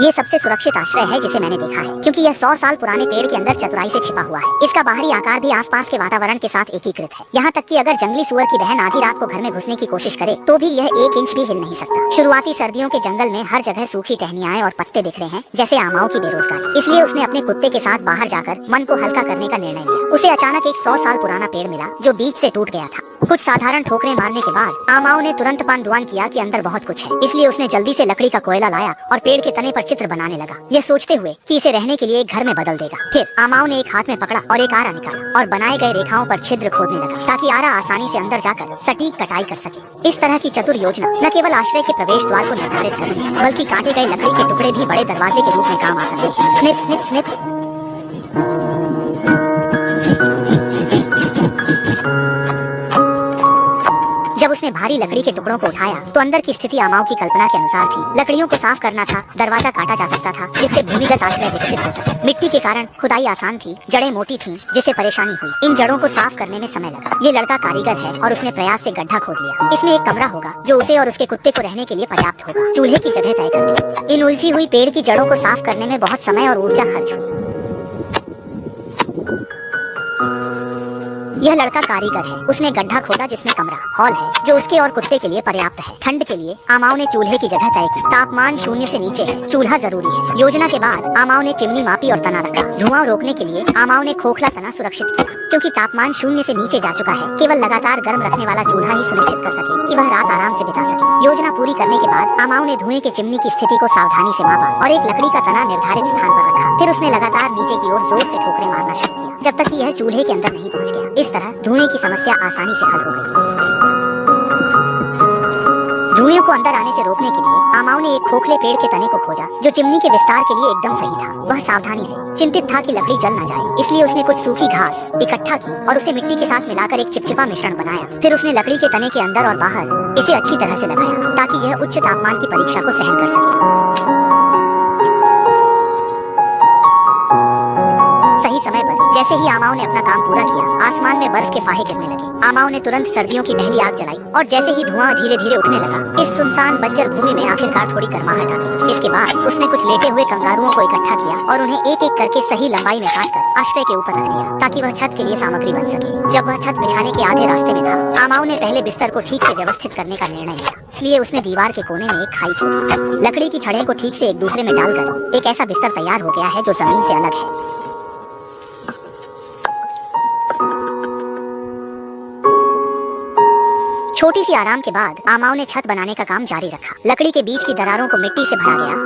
ये सबसे सुरक्षित आश्रय है जिसे मैंने देखा है, क्योंकि यह 100 साल पुराने पेड़ के अंदर चतुराई से छिपा हुआ है। इसका बाहरी आकार भी आसपास के वातावरण के साथ एकीकृत है। यहाँ तक कि अगर जंगली सुअर की बहन आधी रात को घर में घुसने की कोशिश करे तो भी यह 1 इंच भी हिल नहीं सकता। शुरुआती सर्दियों के जंगल में हर जगह सूखी टहनियाएं और पत्ते बिखरे हैं, जैसे आमाओं की बेरोजगारी। इसलिए उसने अपने कुत्ते के साथ बाहर जाकर मन को हल्का करने का निर्णय लिया। उसे अचानक एक 100 साल पुराना पेड़ मिला जो बीच से टूट गया था। कुछ साधारण ठोकरें मारने के बाद आमाओं ने तुरंत पान किया कि अंदर बहुत कुछ है। इसलिए उसने जल्दी से लकड़ी का कोयला लाया और पेड़ के तने पर चित्र बनाने लगा, यह सोचते हुए कि इसे रहने के लिए एक घर में बदल देगा। फिर आमाओं ने एक हाथ में पकड़ा और एक आरा निकाला और बनाए गए रेखाओं पर छिद्र खोदने लगा, ताकि आरा आसानी से अंदर जाकर सटीक कटाई कर सके। इस तरह की चतुर योजना न केवल आश्रय के प्रवेश द्वार को निर्धारित करती है, बल्कि काटे गए लकड़ी के टुकड़े भी बड़े दरवाजे के रूप में काम आ सकते हैं। Snip snip snip. जब उसने भारी लकड़ी के टुकड़ों को उठाया तो अंदर की स्थिति आमाओं की कल्पना के अनुसार थी। लकड़ियों को साफ करना था, दरवाजा काटा जा सकता था जिससे भूमिगत आश्रय विकसित हो सके। मिट्टी के कारण खुदाई आसान थी, जड़ें मोटी थीं, जिससे परेशानी हुई। इन जड़ों को साफ करने में समय लगा। ये लड़का कारीगर है और उसने प्रयास से गड्ढा खोद लिया। इसमें एक कमरा होगा जो उसे और उसके कुत्ते को रहने के लिए पर्याप्त होगा। चूल्हे की जगह तय कर दी। इन उलझी हुई पेड़ की जड़ों को साफ करने में बहुत समय और ऊर्जा खर्च हुई। यह लड़का कारीगर है। उसने गड्ढा खोदा जिसमें कमरा हॉल है जो उसके और कुत्ते के लिए पर्याप्त है। ठंड के लिए आमाओं ने चूल्हे की जगह तय की। तापमान 0 से नीचे है, चूल्हा जरूरी है। योजना के बाद आमाओं ने चिमनी मापी और तना रखा। धुआं रोकने के लिए आमाओं ने खोखला तना सुरक्षित किया, क्योंकि तापमान 0 से नीचे जा चुका है। केवल लगातार गर्म रखने वाला चूल्हा ही सुनिश्चित कर सके कि वह रात आराम से बिता सके। योजना पूरी करने के बाद आमाओं ने धुएं के चिमनी की स्थिति को सावधानी से मापा और एक लकड़ी का तना निर्धारित स्थान पर रखा। फिर उसने लगातार नीचे की ओर जोर से ठोकरें मारना शुरू किया, जब तक कि यह चूल्हे के अंदर नहीं पहुंच गया। इस तरह धुएं की समस्या आसानी से हल हो गई। धुएं को अंदर आने से रोकने के लिए आमाओं ने एक खोखले पेड़ के तने को खोजा जो चिमनी के विस्तार के लिए एकदम सही था। वह सावधानी से चिंतित था कि लकड़ी जल न जाए, इसलिए उसने कुछ सूखी घास इकट्ठा की और उसे मिट्टी के साथ मिलाकर एक चिपचिपा मिश्रण बनाया। फिर उसने लकड़ी के तने के अंदर और बाहर इसे अच्छी तरह से लगाया, ताकि यह उच्च तापमान की परीक्षा को सहन कर सके। सही समय पर जैसे ही आमाओं ने अपना काम पूरा किया, आसमान में बर्फ के फाहे गिरने लगे। आमाओं ने तुरंत सर्दियों की पहली आग जलाई और जैसे ही धुआं धीरे धीरे उठने लगा, इस सुनसान बंजर भूमि में आखिरकार थोड़ी गर्माहट आ गई। इसके बाद उसने कुछ लेटे हुए कंगारुओं को इकट्ठा किया और उन्हें एक एक करके सही लंबाई में काटकर आश्रय के ऊपर रख दिया, ताकि वह छत के लिए सामग्री बन सके। जब वह छत बिछाने के आधे रास्ते में था, आमाओं ने पहले बिस्तर को ठीक से व्यवस्थित करने का निर्णय लिया। इसलिए उसने दीवार के कोने में एक खाई खोदी। लकड़ी की छड़ें को ठीक से एक दूसरे में डालकर एक ऐसा बिस्तर तैयार हो गया है जो जमीन से अलग है। छोटी सी आराम के बाद आमाओं ने छत बनाने का काम जारी रखा। लकड़ी के बीच की दरारों को मिट्टी से भरा गया